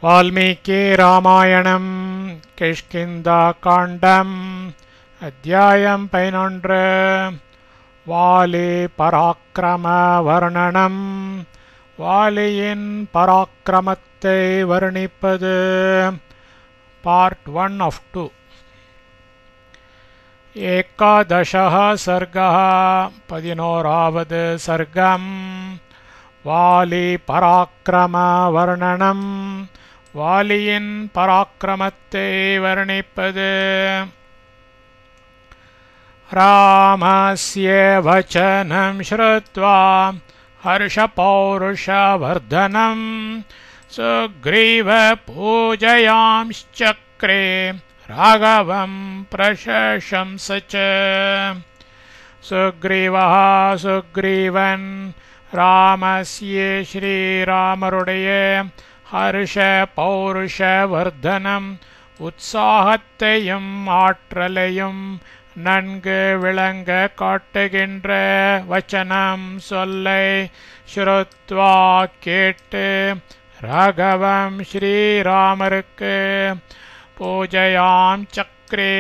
वाल्मीकि रामायणं किष्किन्धाकाण्डम् अध्यायं 11 वाली पराक्रम वर्णनम् वालिயின் பராக்கிரமத்தை வர்ணிப்பது Part 1 of 2 एकादशः सर्गः 11வது सर्गम् वाली पराक्रम वर्णनम् वालिயின் பராக்கிரமத்தை வர்ணிப்பது रामस्य वचनं श्रुत्वा हर्षपौरुषवर्धनं सुग्रीवपूजयांश्चक्रे राघवं प्रशंस च सुग्रीवः सुग्रीवन् रामस्य श्रीरामरुடைய हर्षपौरुषवर्धनं उत्साहத்தையும் ஆற்றலையும் நன்கு விளங்க காட்டுகின்ற வச்சனம் சொல்லை ஸ்ருத்வா கேட்டு ராகவம் ஸ்ரீராமருக்கு பூஜையாம் சக்ரே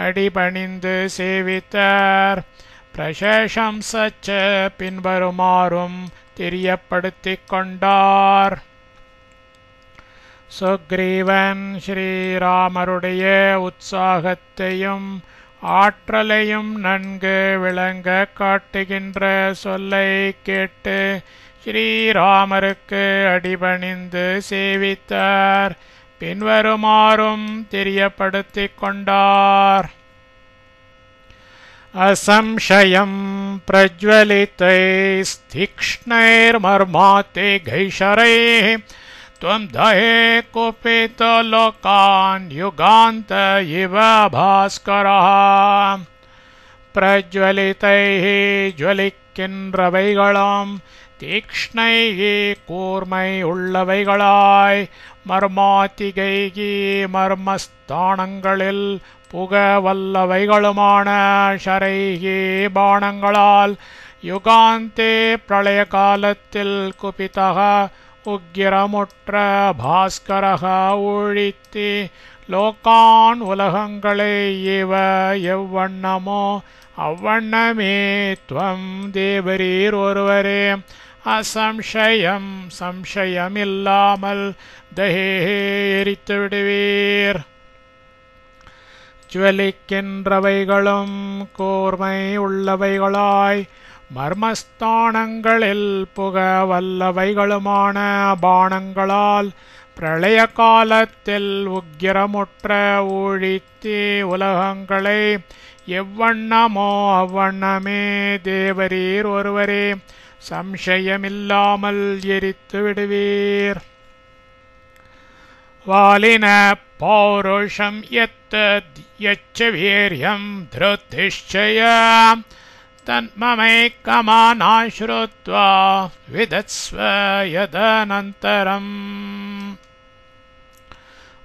அடிபணிந்து சேவித்தார். பிரசம்சச்ச பின்வருமாறும் தெரியப்படுத்திக் கொண்டார். சுக்ரீவன் ஸ்ரீராமருடைய உற்சாகத்தையும் ஆற்றலையும் நன்கு விளங்க காட்டுகின்ற சொல்லை கேட்டு ஸ்ரீராமருக்கு அடிபணிந்து சேவித்தார். பின்வருமாறும் தெரியப்படுத்திக் கொண்டார். असंशयं प्रज्वलितैस्तीक्ष्णैर्मर्मातिघैषरैः त्वं दहे कुपितलोकान् युगान्त इव भास्करः. प्रज्वलितैः ज्वलिக்கின்றவைகளாம் தீக்ஷ்ணைः கூர்மை உள்ளவைகளாய் மர்மாதிகைகி மர்மஸ்தானங்களில் புக வல்லவைகளுமான ஷரைகி பாணங்களால் யுகாந்தே பிரளய காலத்தில் குபிதக உக்கிரமுற்ற பாஸ்கரக ஊழித்தி லோகான் உலகங்களை இவ எவ்வண்ணமோ அவ்வண்ணமே துவம் தேவரீர் ஒருவரே அசம்சயம் சம்சயமில்லாமல் தஹே எரித்து விடுவீர். ஜுவலிக்கின்றவைகளும் கூர்மை உள்ளவைகளாய் மர்மஸ்தானங்களில் புக வல்லவைகளுமான பாணங்களால் பிரளய காலத்தில் உக்கிரமுற்ற ஊழித்தி உலகங்களை எவ்வண்ணமோ அவ்வண்ணமே தேவரீர் ஒருவரே சம்சயமில்லாமல் எரித்து விடுவீர். வாலின பௌருஷம் யச்ச வீர்யம் திருதிஷ்சய தன்மமைக்கமானாஸ்ருத்வா விதத்ஸ்வ யதனந்தரம்.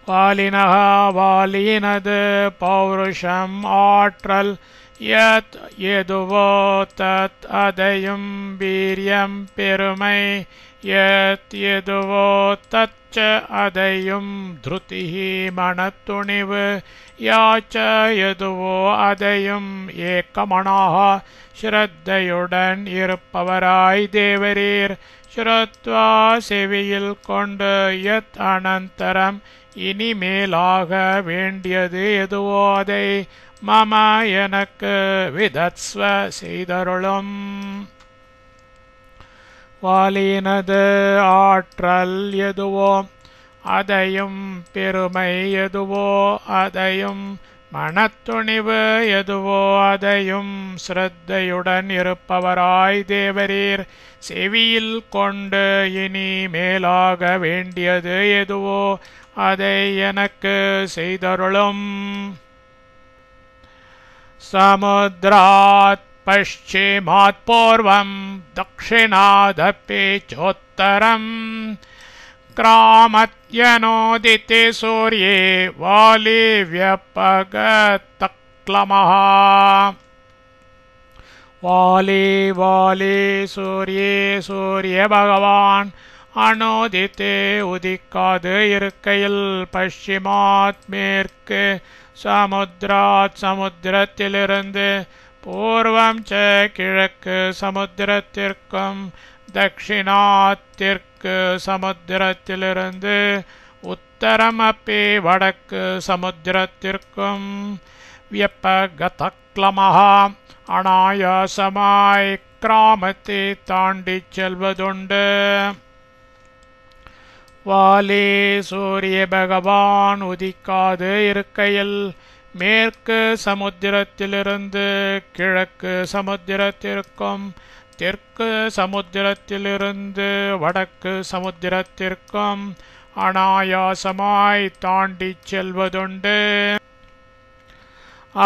வாலினः வாலினது பௌருஷம் ஆற்றல் யத் எதுவோ தத் அதையும் வீரியம் பெருமை யத் எதுவோ தச்ச அதையும் திருதிஹி மனத்துணிவு யாச்ச எதுவோ அதையும் ஏக்கமனாக ஸ்ரத்தையுடன் இருப்பவராய் தேவரீர் ஸ்ருத்வா செவியில் கொண்டு யத் அனந்தரம் இனிமேலாக வேண்டியது எதுவோ அதை மம எனக்கு விதத்ஸ்வ செய்தருளும். வாலினது ஆற்றல் எதுவோ அதையும் பெருமை எதுவோ அதையும் மனத்துணிவு எதுவோ அதையும் ஸ்ரத்தையுடன் இருப்பவராய் தேவரீர் செவியில் கொண்டு இனி மேலாக வேண்டியது எதுவோ அதை எனக்கு செய்தருளும். சமுத்ராத் பश्चिमात् पूर्वं दक्षिणादपि चोत्तरं क्रामत्यनोदिते सूर्ये वाली व्यपगतक्लमः. वाली वाली सूर्ये सूर्य भगवान् அனோதித்தே உதிக்காது இருக்கையில் பஷ்சிமாத் மேற்கு சமுத்திராத் சமுத்திரத்திலிருந்து பூர்வம் ச கிழக்கு சமுத்திரத்திற்கும் தக்ஷிணாத் தெற்கு சமுத்திரத்திலிருந்து உத்தரம் அப்பி வடக்கு சமுத்திரத்திற்கும் வியப்பகதக்லமஹா அனாயாசமாய் கிராமத்தை தாண்டிச் செல்வதுண்டு. வாலி சூரிய பகவான் உதிக்காது இருக்கையில் மேற்கு சமுத்திரத்திலிருந்து கிழக்கு சமுத்திரத்திற்கும் தெற்கு சமுத்திரத்திலிருந்து வடக்கு சமுத்திரத்திற்கும் அனாயாசமாய் தாண்டிச் செல்வதுண்டு.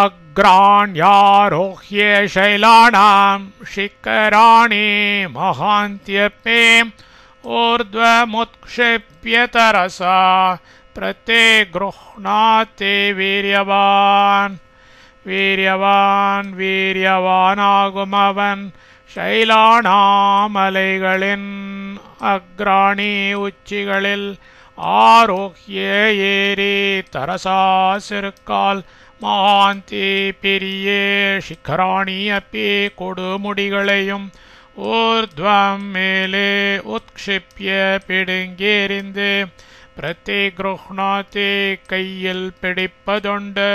அக்ராண்யாரோஹ்ய சைலானாம் சிக்கராணி மகாந்தியப்பே ஊர்த்வமுத்க்ஷிப்ய தரசா பிரத்யக்ருஹ்ணாதி வீரியவான். வீரியவானாகும் அவன் சைலானாமலைகளின் அக்ராணி உச்சிகளில் ஆரோக்கிய ஏரி தரசா சிறுக்கால் மகாந்தி பெரிய சிக்கராணி அப்பி கொடுமுடிகளையும் ஊர்த்வம் மேலே உத்க்ஷிப்ய பிடுங்கேறிந்து பிரத்யக்ருஹ்ணாதி கையில் பிடிப்பதுண்டு.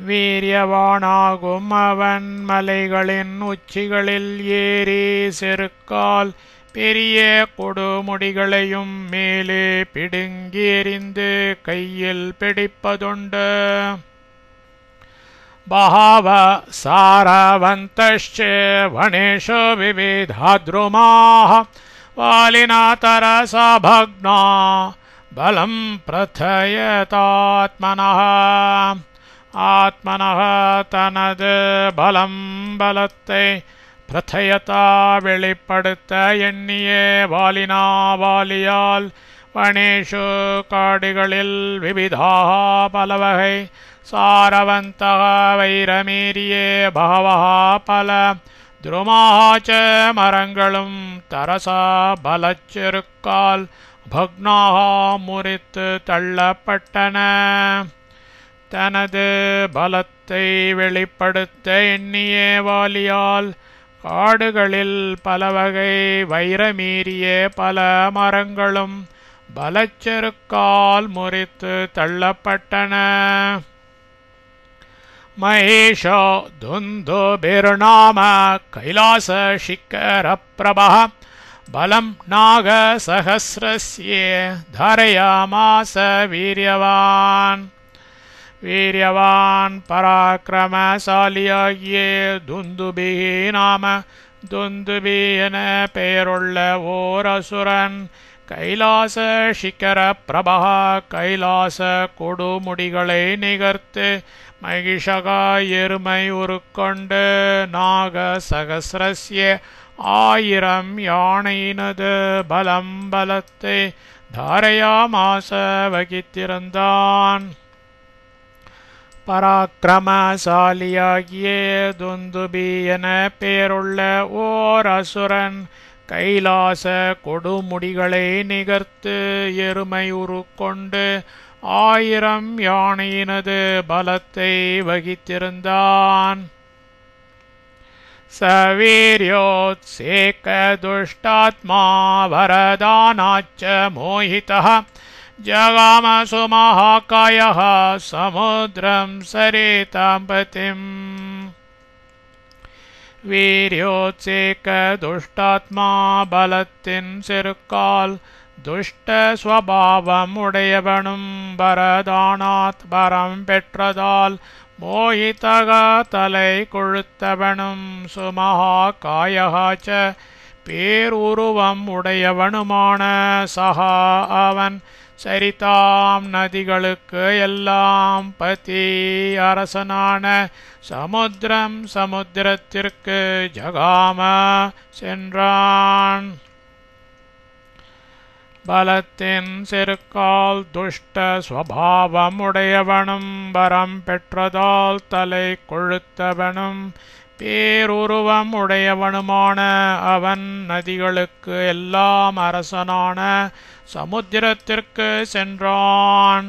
வீரியவானாகும் அவன் மலைகளின் உச்சிகளில் ஏறி செருக்கால் பெரிய கொடுமுடிகளையும் மேலே பிடுங்கி எறிந்து கையில் பிடிப்பதுண்டு. பஹவ சாரவந்தஸ்ச வனேஷு விவிதாத்ருமாः வாலினா தரசா பக்னா பலம் பிரதயதாத்மனः. ஆத்மனः தனது பலத்தை பிரதயதா வெளிப்படுத்த எண்ணிய வாலினா வாலியால் வனேஷு காடுகளில் விவிதாக பலவகை சாரவந்தக வைரமேரியே பகவஹ பல துருமாச்ச மரங்களும் தரசா பலச்செருக்கால் பக்னாக முறித்து தள்ளப்பட்டன. தனது பலத்தை வெளிப்படுத்த எண்ணிய வாலியால் காடுகளில் பலவகை வைரமீறிய பல மரங்களும் பலச்செருக்கால் முறித்து தள்ளப்பட்டன. மகேஷோ துந்துபிர்நாம கைலாச சிக்கர பிரபः பலம் நாக சஹஸ்ரஸ்ய தாரயாமாச வீரியவான். வீரியவான் பராக்கிரமசாலியாகிய துந்துபி நாம துந்துபி என பெயருள்ள ஓர் அசுரன் கைலாச சிக்கர பிரபா கைலாச கொடுமுடிகளை நிகர்த்து மகிஷகா எருமை உருக்கொண்டு நாக சகசிரஸ்ய 1000 யானையினது பலத்தை தாரயாமாச வகித்திருந்தான். பராக்கிரமசாலியாகிய துந்துபி என பெயருள்ள ஓர் அசுரன் கைலாச கொடுமுடிகளை நிகர்த்து எருமை உருக்கொண்டு 1000 யானையினது பலத்தை வகித்திருந்தான். சவீர்யோத்சேக துஷ்டாத்மா வரதானாச்ச மோஹிதः ஜகாம சுமஹாகாயः சமுத்ரம் சரேதாம் பதிம். வீரியோத்சேக துஷ்டாத்மா பலத்தின் செருக்கால் துஷ்ட ஸ்வபாவம் உடையவனும் வரதானாத் வரம் பெற்றதால் மோஹிதக தலை கொழுத்தவனும் சுமஹாகாயஹ பேருருவம் உடையவனுமான சகா அவன் சரிதாம் நதிகளுக்கு எல்லாம் பதி அரசனான சமுத்திரத்திற்கு ஜகாம சென்றான். பலத்தின் செருக்கால் துஷ்ட ஸ்வபாவம் உடையவனும் வரம் பெற்றதால் தலை கொழுத்தவனும் பேருருவம் உடையவனுமான அவன் நதிகளுக்கு எல்லாம் அரசனான சமுத்திரத்திற்கு சென்றான்.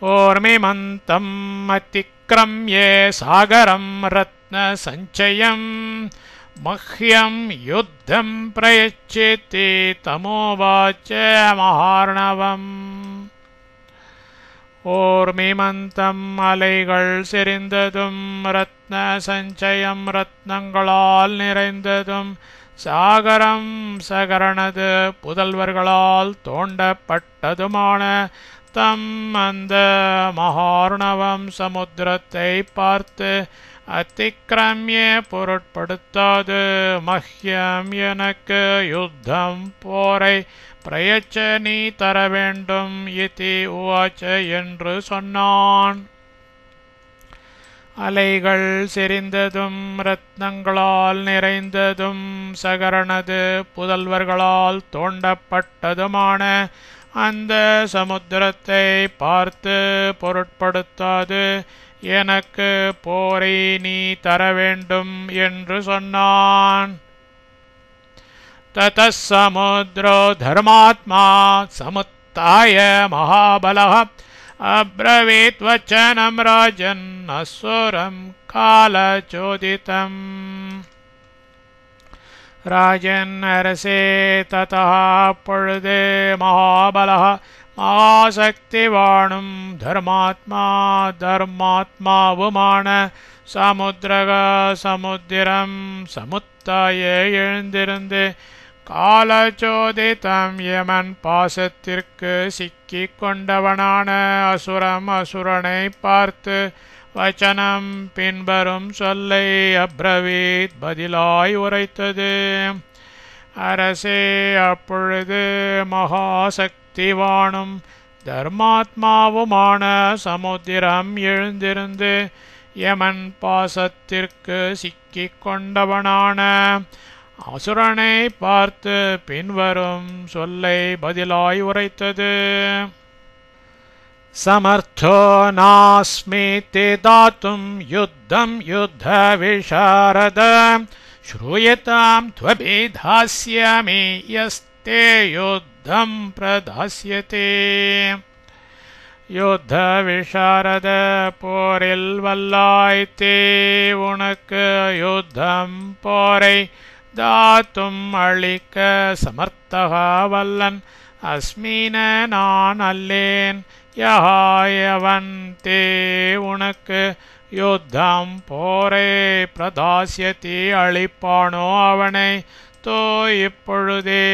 ஓர்மிமந்தம் அதிக்ரம்யே சாகரம் ரத்ன சஞ்சயம் மஹ்யம் யுத்தம் பிரயச்சேதி தமோவாச்ச மகார்ணவம். ஓர்மிமந்தம் அலைகள் செறிந்ததும் ரத்ன சஞ்சயம் ரத்னங்களால் நிறைந்ததும் சாகரம் சகரணது புதல்வர்களால் தோண்டப்பட்டதுமான தம் அந்த மகார்ணவம் சமுத்திரத்தை பார்த்து அதிக்கிரமிய பொருட்படுத்தாது மஹ்யம் எனக்கு யுத்தம் போரை பிரயச்ச நீ தர வேண்டும் இதி உவாச்ச என்று சொன்னான். அலைகள் செறிந்ததும் ரத்னங்களால் நிறைந்ததும் சகரணது புதல்வர்களால் தோண்டப்பட்டதுமான அந்த சமுத்திரத்தை பார்த்து பொருட்படுத்தாது எனக்கு போரை நீ தர வேண்டும் என்று சொன்னான். ததஸ் சமுத்ரோ தர்மாத்மா சமுத்தாய மகாபலः அப்ரவீத் வச்சனம் ராஜன் அசுரம் காலச்சோதிதம். ராஜன் அரசே ததா அப்பொழுது மகாபலः மகாசக்திவானும் தர்மாத்மாவுமான சமுத்திரம் சமுத்தாய எழுந்திருந்து காலச்சோதிதம் யமன் பாசத்திற்கு சிக்கிக் கொண்டவனான அசுரனை பார்த்து வச்சனம் பின்வரும் சொல்லை அப்ரவீத் பதிலாய் உரைத்தது. அரசே அப்பொழுது மகாசக்திவானும் தர்மாத்மாவுமான சமுத்திரம் எழுந்திருந்து யமன் பாசத்திற்கு சிக்கிக் கொண்டவனான அசுரனை பார்த்து பின்வரும் சொல்லை பதிலாய் உரைத்தது. சமர்த்தோ நாஸ்மி தே தாத்தும் யுத்தம் யுத்த விஷாரத ஸ்ரூயதாம் த்வபிதாஸ்யாமி யஸ்தே யுத்தம் பிரதாஸ்யதே. யுத்த விஷாரத போரில் வல்லாய்த்தே உனக்கு யுத்தம் போரை தாத்தும் அளிக்க சமர்த்தக வல்லன் அஸ்மின நான் அல்லேன். யஹாயவன் தே உனக்கு யுத்தம் போரை பிரதாஸ்யதி அளிப்பானோ அவனை தோ இப்பொழுதே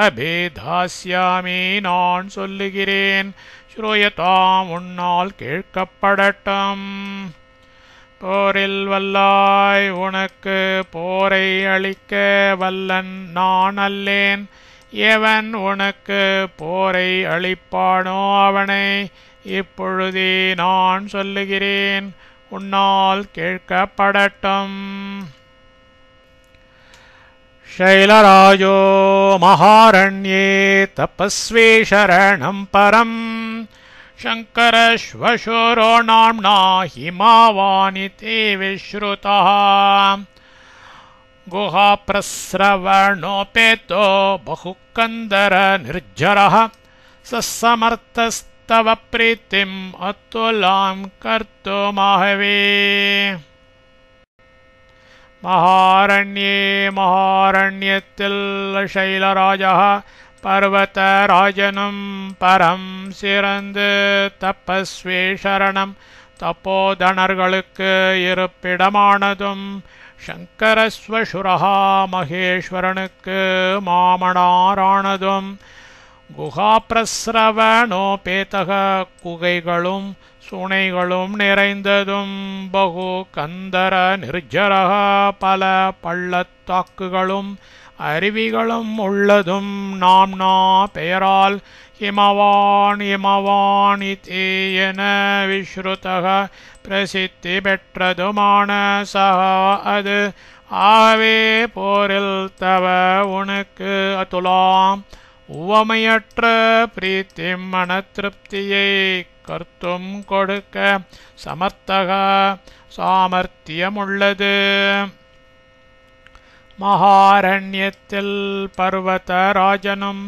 அபிதாஸ்யாமி நான் சொல்லுகிறேன். ஸ்ரூயதாம் உன்னால் கேட்கப்படட்டும். போரில் வல்லாய் உனக்கு போரை அளிக்க வல்லன் நான் அல்லேன். எவன் உனக்கு போரை அளிப்பானோ அவனை இப்பொழுதே நான் சொல்லுகிறேன். உன்னால் கேட்கப்படட்டும். शैलराजो महारण्ये तपस्वी शरणं परम् शङ्करश्वशुरो नाम्ना हिमावानिति विश्रुतः गुहाप्रस्रवणोपेतो बहुकन्दर निर्जरः ससमर्थस्तव प्रीतिम् अतुलां कर्तुमहवे महारण्यத்தில் शैलराजा पर्वतराजனும் பரம் சிறந்து தபஸ்வி சரணம் தப்போதனர்களுக்கு இருப்பிடமானதும் சங்கரஸ்வசுரஹா மகேஸ்வரனுக்கு மாமனாரானதும் குஹாப்ரஸ்ரவணோபேதக குகைகளும் சுனைகளும் நிறைந்ததும் பகு கந்தர நிர்ஜரக பல பள்ளத்தாக்குகளும் அருவிகளும் உள்ளதும் நாம்னா பெயரால் ஹிமவான் என விஸ்ருதக பிரசித்தி பெற்றதுமான சக அது. ஆகவே போரில் தவ உனக்கு அதுலாம் உவமையற்ற பிரீத்தி மன திருப்தியை கர்த்தும் கொடுக்க சமர்த்தக சாமர்த்தியமுள்ளது. மகாரண்யத்தில் பர்வதராஜனும்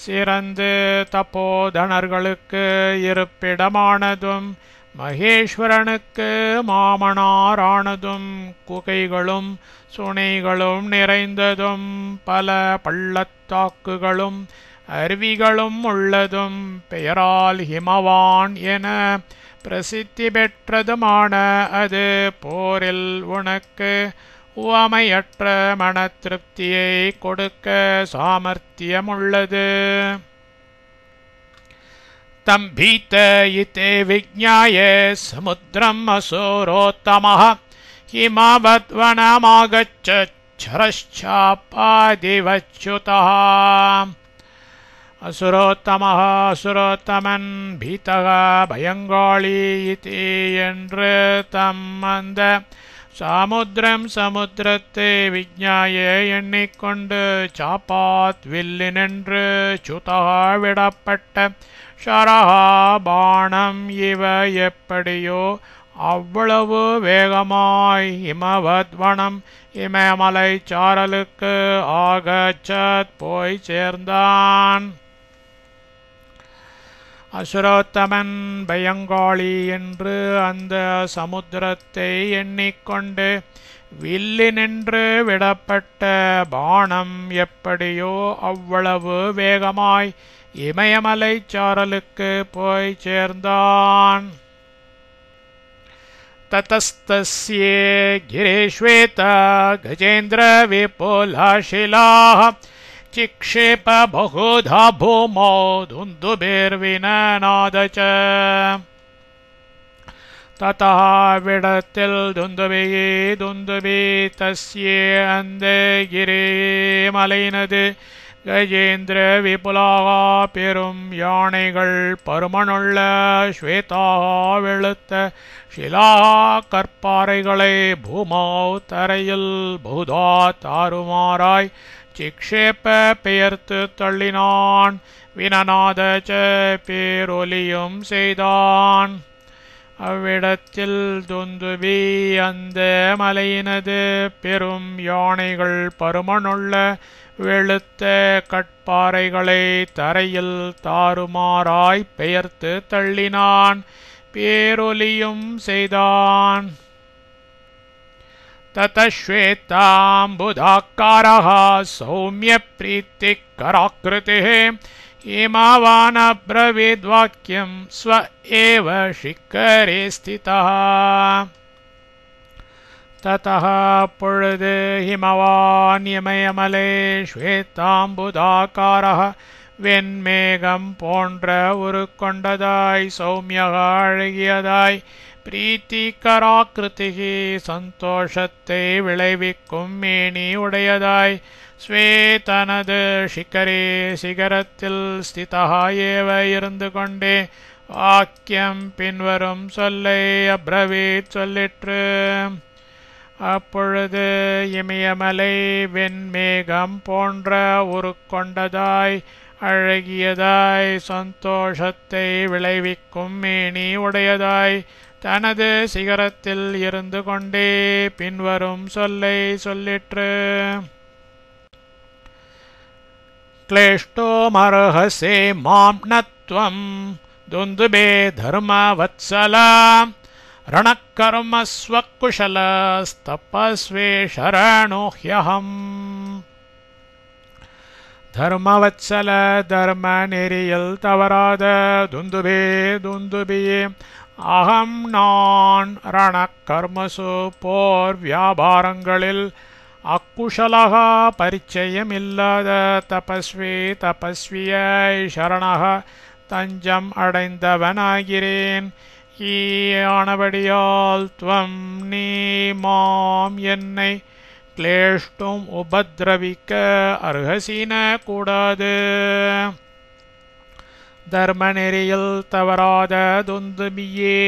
சிறந்து தபோதனர்களுக்கு இருப்பிடமானதும் மகேஸ்வரனுக்கு மாமனாரானதும் குகைகளும் சுனைகளும் நிறைந்ததும் பல பள்ளத்தாக்குகளும் அருவிகளும் உள்ளதும் பெயரால் ஹிமவான் என பிரசித்தி பெற்றதுமான அது போரில் உனக்கு உவமையற்ற மன திருப்தியை கொடுக்க சாமர்த்தியமுள்ளது. தம்பீத இதே விஜ்ஞாய சமுத்திரம் அசுரோத்தமः ஹிமவத்வனமாகச்சரச்சாப்பாதிவச்யுதः. அசுரோத்தமः அசுரோத்தமன், பீதக பயங்காளி இதி என்று தம் அந்த சமுத்திரத்தை விஜ்ஞாய எண்ணிக்கொண்டு சாப்பாத் வில்லினென்று சுதகா விடப்பட்ட ஷரஹா பாணம் இவ எப்படியோ அவ்வளவு வேகமாய் இமவத்வனம் இமயமலை சாரலுக்கு ஆகச்சத் போய் சேர்ந்தான். அசுரோத்தமன் பயங்காளி என்று அந்த சமுத்திரத்தை எண்ணிக்கொண்டு வில்லினின்று விடப்பட்ட பாணம் எப்படியோ அவ்வளவு வேகமாய் இமயமலை சாரலுக்கு போய் சேர்ந்தான். ததஸ்தஸ்யே கிரேஷ்வேத கஜேந்திர விபுலாஷிலாஹ சிக்ஷேப பகுதா பூமோ துந்துபிர்வினநாதச. ததா விடத்தில் துந்துபி தஸ்யே அந்த கிரே மலையினது கஜேந்திர விபுலாகா பெரும் யானைகள் பருமனுள்ள ஸ்வேதாகா வெளுத்த ஷிலாகா கற்பாறைகளை பூமோ தரையில் பகுதா தாறுமாறாய் சிக்ஷேப பெயர்த்து தள்ளினான். வினநாதச பேரொலியும் செய்தான். அவ்விடத்தில் துந்துபி அந்த மலையினது பெரும் யானைகள் பருமனுள்ள வெளுத்த கட்பாறைகளை தரையில் தாறுமாறாய் பெயர்த்து தள்ளினான். பேரொலியும் செய்தான். ததஸ்வேதாம்புதாக்காரः சௌமிய பிரீத்திகராக்ருதிः இமவானப்ரவீத்வாக்கியம் ஸ்வ ஏவ சிக்கரே ஸ்திதः. ததः பொழுது ஹிமவான் இமயமலை ஸ்வேதாம்புதாக்காரः வெண்மேகம் போன்ற ஒரு கொண்டதாய் சௌமியக அழகியதாய் பிரீத்திகராக்ருதிகி சந்தோஷத்தை விளைவிக்கும் மேனி உடையதாய் ஸ்வே தனது சிகரே சிகரத்தில் ஸ்திதா ஏவ இருந்து கொண்டே வாக்கியம் பின்வரும் சொல்லை அப்ரவீத் சொல்லிற்று. அப்பொழுது இமயமலை வெண்மேகம் போன்ற ஒரு கொண்டதாய் அழகியதாய் சந்தோஷத்தை விளைவிக்கும் மேனி உடையதாய் தனது சிகரத்தில் இருந்து கொண்டே பின்வரும் சொல்லை சொல்லிற்று. क्लेष्टोमर्हसे मां नत्वं दुन्दुभे धर्मवत्सल रणकर्मस्वकुशलस्तपस्वे शरणो ह्यहम्. தர்மவத்சல தர்ம நெறியில் தவறாத துந்துபியே அகம் நான் ரணக்கர்மசு போர் வியாபாரங்களில் அக்குஷலகா பரிச்சயமில்லாத தபஸ்வியை சரணக தஞ்சம் அடைந்தவனாகிறேன். ஆனபடியால் துவம் நீ மாம் என்னை கிளேஷ்டும் உபத்ரவிக்க அர்ஹசின கூடாது. தர்ம நெறியில் தவறாத துந்துபியே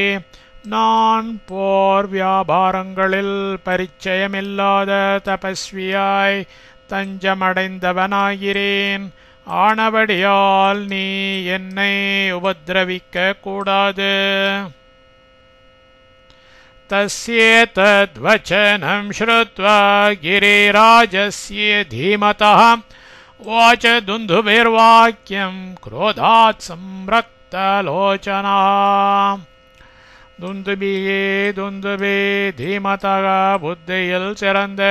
நான் போர் வியாபாரங்களில் பரிச்சயமில்லாத தபஸ்வியாய் தஞ்சமடைந்தவனாகிறேன். ஆனபடியால் நீ என்னை உபதிரவிக்க கூடாது. तस्येतद्वचनं श्रुत्वा गिरिराजस्य धीमतः वाच दुन्दुभिर्वाक्यं क्रोधात् संरक्तलोचनः. दुन्दुभे धीमतः புத்தியில் சிறந்த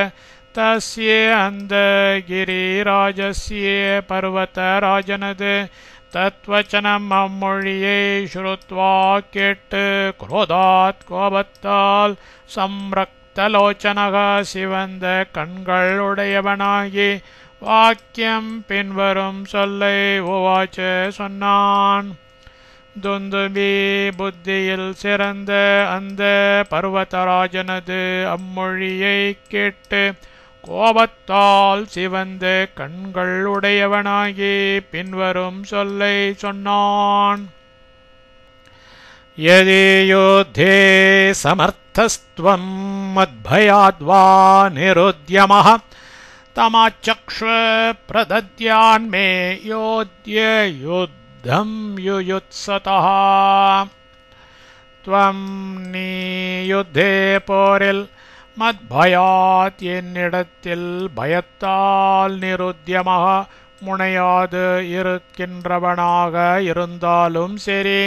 தஸ்ய அந்த கிரிராஜஸ்ய பர்வதராஜனது தத்வச்சனம் அம்மொழியை ஸ்ருத்வா கேட்டு குரோதாத் கோபத்தால் சம்ரக்தலோச்சனக சிவந்த கண்கள் உடையவனாகி வாக்கியம் பின்வரும் சொல்லை உவாச்ச சொன்னான். துந்துபி புத்தியில் சிறந்த அந்த பர்வதராஜனது அம்மொழியை கேட்டு கோபத்தால் சிவந்த கண்கள் உடையவனாகி பின்வரும் சொல்லை சொன்னான். யதி யுத்தே சமர்த்தஸ்த்வம் மத்பயாத்வா நிருத்யமஹ தமாச்சக்ஷ்வ பிரதத்யான்மே யோத்ய யுத்தம் யுயுத்சதஹ. துவம் நீ யுத்தே போரில் மத்பயாத் என்னிடத்தில் பயத்தால் நிருத்யமாக முனையாது இருக்கின்றவனாக இருந்தாலும் சரி,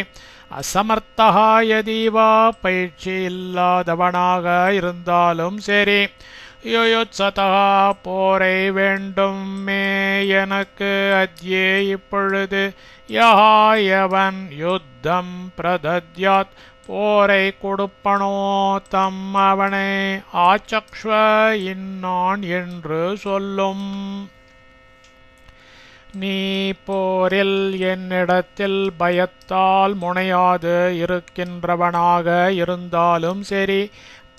அசமர்த்தகா யதீவா பயிற்சி இல்லாதவனாக இருந்தாலும் சரி, யுயுத்சதா போரை வேண்டும் மே எனக்கு அத்யே இப்பொழுது யஹா எவன் யுத்தம் பிரதத்யாத் போரை கொடுப்பனோ தம் அவனை ஆச்சக்ஷ்வ இன்னான் என்று சொல்லும். நீ போரில் என்னிடத்தில் பயத்தால் முனையாது இருக்கின்றவனாக இருந்தாலும் சரி,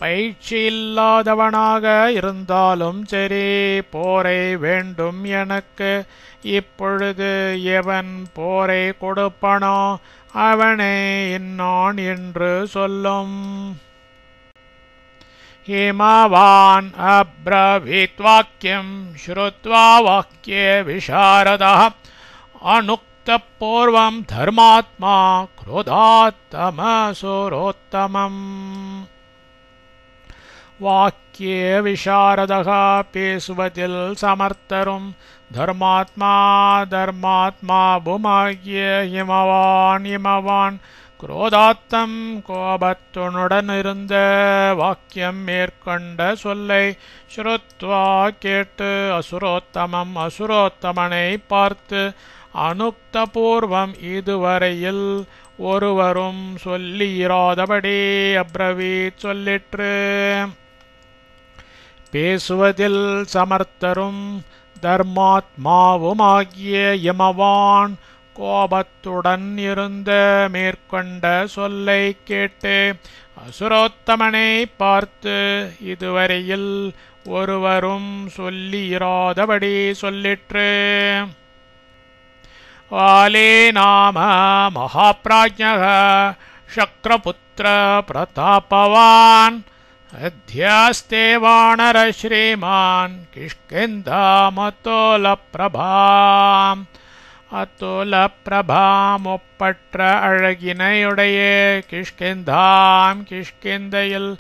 பயிற்சி இல்லாதவனாக இருந்தாலும் சரி, போரை வேண்டும் எனக்கு இப்பொழுது எவன் போரை கொடுப்பனோ அவனே இன்னான் என்று சொல்லும். ஹிமவான் அப்ரவீத் வாக்கியம் ஸ்ருத்வா வாக்கியே விசாரதः அனுக்த பூர்வம் தர்மாத்மா க்ரோதாத் தமசுரோத்தமம். வாக்கிய விசாரதக பேசுவதில் சமர்த்தரும் தர்மாத்மாவுமாகிய இமவான் குரோதாத்தம் கோபத்துடன் இருந்த வாக்கியம் மேற்கொண்ட சொல்லை ஸ்ருத்வா கேட்டு அசுரோத்தமனை பார்த்து அனுக்த பூர்வம் இதுவரையில் ஒருவரும் சொல்லியிராதபடி அப்ரவீத் சொல்லிற்று. பேசுவதில் சமர்த்தரும் தர்மாத்மாவுமாகிய யமவான் கோபத்துடன் இருந்த மேற்கொண்ட சொல்லை கேட்டு அசுரோத்தமனை பார்த்து இதுவரையில் ஒருவரும் சொல்லியிராதபடி சொல்லிற்று. வாலே நாம மகாப்ராஜ்ஞः சக்ரபுத்திர பிரதாபவான் அத்யாஸ்தே வானர ஸ்ரீமான் கிஷ்கிந்தாமதோலப்பிரபாம். அத்துலப்பிரபாம் ஒப்பற்ற அழகினையுடைய கிஷ்கிந்தையில்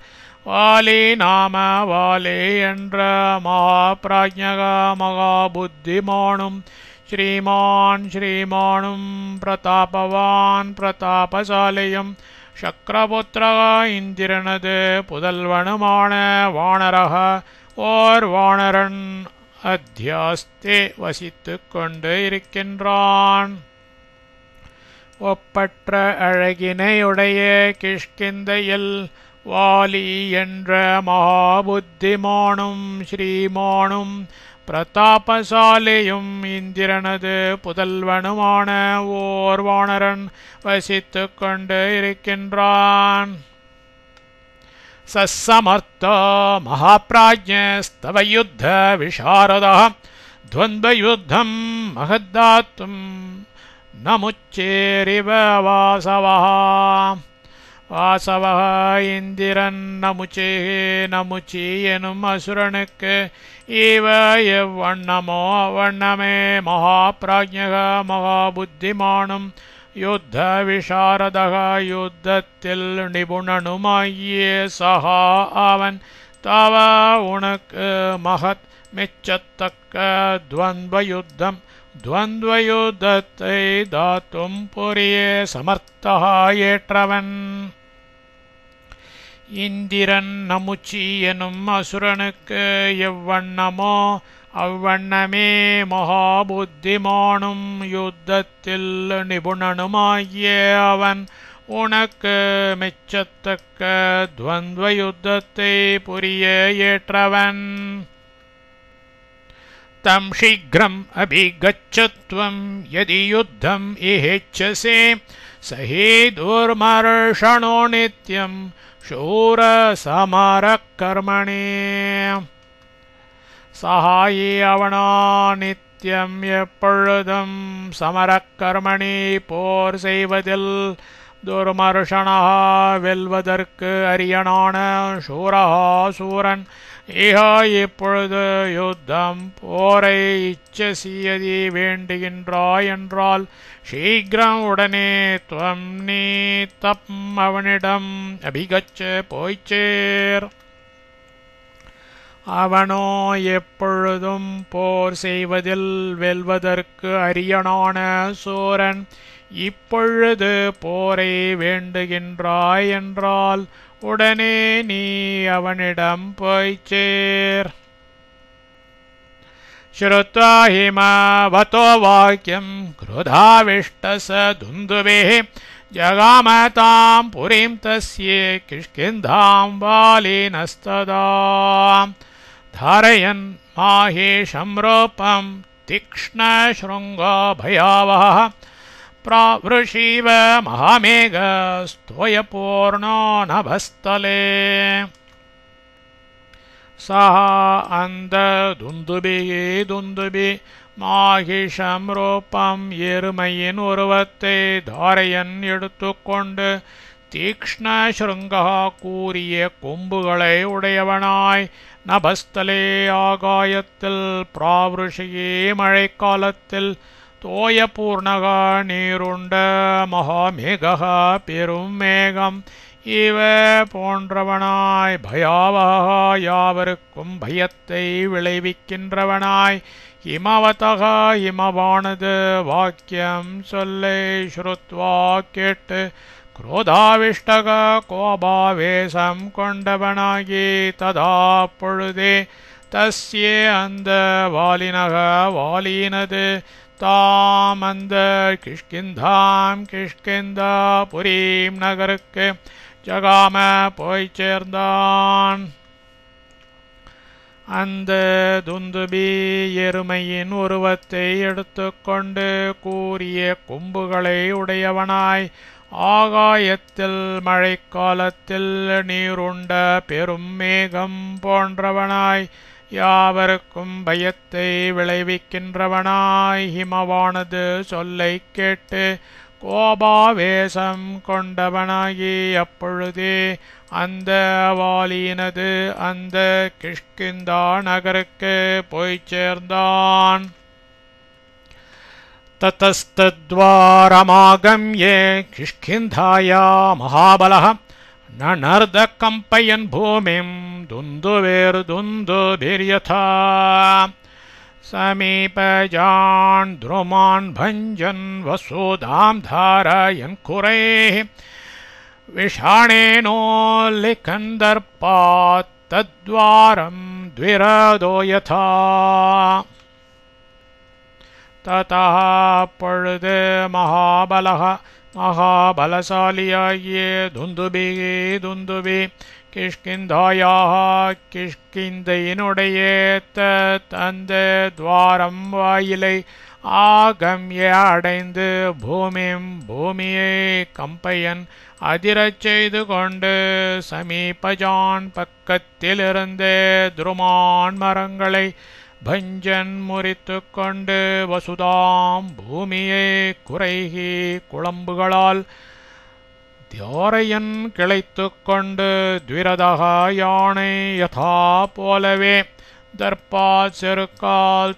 வாலி நாம வாலே என்ற மகாப்ராஜ்ஞக மகாபுத்திமானும் ஸ்ரீமானும் பிரதாபவான் பிரதாபசாலியும் சக்ரபுத்திரக இந்திரனது புதல்வனுமான வானரக ஓர் வானரன் அத்தியாஸ்தே வசித்து கொண்டு இருக்கின்றான். ஒப்பற்ற அழகினையுடைய கிஷ்கிந்தையில் வாலி என்ற மகாபுத்திமானும் ஸ்ரீமானும் பிரதாபசாலியும் இந்திரனது புதல்வனுமான ஓர் வானரன் வசித்து கொண்டு இருக்கின்றான். சமர்த்தோ மகாப்ராஜ்ஞஸ்தவ யுத்த விசாரதः துவந்த்வயுத்தம் மகத்தாத்தும் நமுச்சேரிவ வாசவः. வாசவः இந்திரன் நமுச்சி எனும் அசுரனுக்கு இவ எவ்வண்ணமோ அவ்வண்ணமே மகாபிராஜ்ஞக மகாபுத்திமானும் யுத்த விசாரதக யுத்தத்தில் நிபுணனுமாகிய சகா அவன் தவ உனக்கு மகத் மெச்சத்தக்க துவந்த்வயுத்தத்தை தாத்தும் புரிய சமர்த்தா ஏற்றவன். இந்திரன் நமுச்சி எனும் அசுரனுக்கு எவ்வண்ணமோ அவ்வண்ணமே மகாபுத்திமானும் யுத்தத்தில் நிபுணனுமாகிய அவன் உனக்கு மெச்சத்தக்க துவந்த்வ யுத்தத்தை புரிய ஏற்றவன். தம் சீக்கிரம் அபிகச்சத்வம் யதி யுத்தம் இஹேச்சசே சஹி துர்மர்ஷணோ நித்யம் शूर समर कर्मणि. सहायी அவனோ நித்தியம் எப்பொழுதும் சமரக்கர்மணி போர் செய்வதில் துர்மர்ஷனா வெல்வதற்கு அரியனான சூரஹா சூரன் இஹ இப்பொழுது யுத்தம் போரை இச்சசியதி வேண்டுகின்றாய் என்றால் சீக்கிரம் உடனே துவம் நீ தப் அவனிடம் அபிகச்ச போய்ச்சேர். அவனோ எப்பொழுதும் போர் செய்வதில் வெல்வதற்கு அரியனான சூரன் இப்பொழுது போரை வேண்டுகின்றாய் என்றால் உடனே நீ அவனிடம் போய்ச்சேர். श्रुत्वा हिमवतो वाक्यं क्रोधाविष्टस दुन्दुभिः जगाम तां पुरीं तस्ये किष्किन्धां वालिनस्तदा. धारयन् माहेशं रूपं तीक्ष्णशृङ्गो भयावहः प्रावृषीव महामेघस्तोयपूर्णो नभस्थले. सह அந்த துந்துபி மாகிஷம் ரூபம் எருமையின் உருவத்தை தாரையன் எடுத்துக்கொண்டு தீக்ஷ்ண ஸ்ருங்கா கூறிய கொம்புகளை உடையவனாய் நபஸ்தலே ஆகாயத்தில் பிராவருஷியே மழைக்காலத்தில் தோய பூர்ணக நீருண்ட மகாமேகா பெரும் மேகம் இவ போன்றவனாய் பயாவக யாவருக்கும் பயத்தை விளைவிக்கின்றவனாய் ஹிமவதக ஹிமவானது வாக்கியம் சொல்லை ஸ்ருத்வா கேட்டு குரோதாவிஷ்டக கோபாவேசம் கொண்டவனாகி ததா பொழுதே தஸ்யே அந்த வாலினக வாலினது தாம் அந்த கிஷ்கிந்தாம் கிஷ்கிந்தா புரீம் நகருக்கு ஜகாம போய் சேர்ந்தான். அந்த துந்துபி எருமையின் உருவத்தை எடுத்துக்கொண்டு கூறிய கொம்புகளை உடையவனாய் ஆகாயத்தில் மழைக்காலத்தில் நீருண்ட பெரும் மேகம் போன்றவனாய் யாவருக்கும் பயத்தை விளைவிக்கின்றவனாய் ஹிமவானது சொல்லை கேட்டு கோபாவேசம் கொண்டவனாகி அப்பொழுதே அந்த வாலினது அந்த கிஷ்கிந்தா நகருக்கு போய் சேர்ந்தான். ततस्तद्वारमागम्ये किष्किन्धाया महाबलः ननर्दकम्पयन् भूमिं दुन्दुभिर्यथा समीपजान् द्रुमान् भञ्जन् वसुधां धारयन् कुरैः विषाणेनोल्लिखन्दर्पात् तद्वारं द्विरदो यथा. ततः பொழுது மகாபலக மகாபலசாலியாகிய துந்துபி கிஷ்கிந்தாயாக கிஷ்கிந்தையினுடைய அந்த துவாரம் வாயிலை ஆகம்ய அடைந்து பூமியை கம்பையன் அதிரச் செய்து கொண்டு சமீபஜான் பக்கத்திலிருந்து துருமான் மரங்களை பஞ்சன் முறித்து கொண்டு வசுதாம் பூமியை குறைகி குழம்புகளால் தியாரையன் கிளைத்து கொண்டு த்விரதக யானை யதா போலவே தர்ப்பாத் செருக்கால்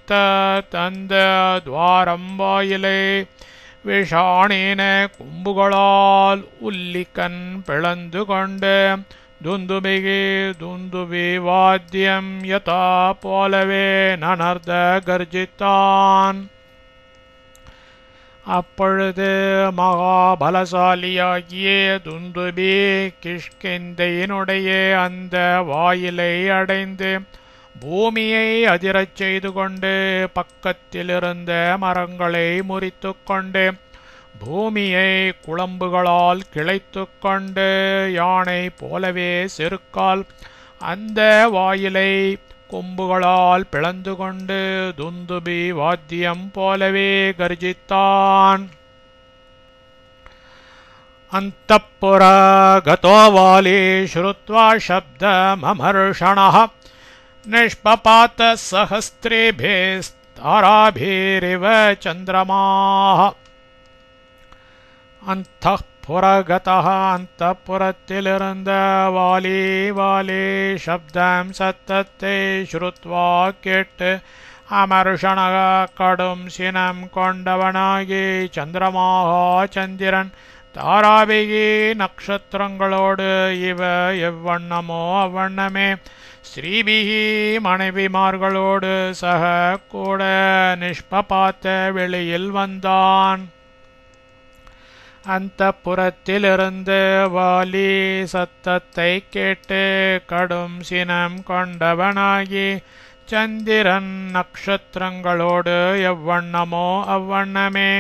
தந்த துவாரம் வாயிலை விஷாணேன கும்புகளால் உல்லிக்கன் பிளந்து கொண்டு துந்துபிகி துந்துபி வாத்தியம் யதா போலவே நனர்த கர்ஜித்தான். அப்பொழுது மகாபலசாலியாகிய துந்துபி கிஷ்கிந்தையினுடைய அந்த வாயிலை அடைந்து பூமியை அதிரச் செய்து கொண்டு பக்கத்திலிருந்த மரங்களை முறித்து கொண்டு பூமியை குளம்புகளால் கிளைத்து கொண்டு யானை போலவே செருக்கால் அந்த வாயிலை கொம்புகளால் பிளந்து கொண்டு துந்துபி வாத்தியம் போலவே கர்ஜித்தான். அந்தப்புர கதோ வாலி ஸ்ருத்வா சப்தமமர்ஷணः நிஷ்பபாத சஹஸ்ரேபிஸ்தாராபிரிவ சந்திரமாः. அந்தப்புரகதः அந்தப்புரத்திலிருந்த வாலி சப்தம் சத்தத்தை ஸ்ருத்வா கேட்டு அமர்ஷணக கடும் சினம் கொண்டவனாகி சந்திரமாக சந்திரன் தாராபிகி நக்ஷத்திரங்களோடு இவ எவ்வண்ணமோ அவ்வண்ணமே ஸ்ரீபிகி மனைவிமார்களோடு சக கூட நிஷ்பபாத்த வெளியில் வந்தான். அந்த புறத்திலிருந்து வாலி சத்தத்தை கேட்டு கடும் சினம் கொண்டவனாகி சந்திரன் நக்ஷத்திரங்களோடு எவ்வண்ணமோ அவ்வண்ணமே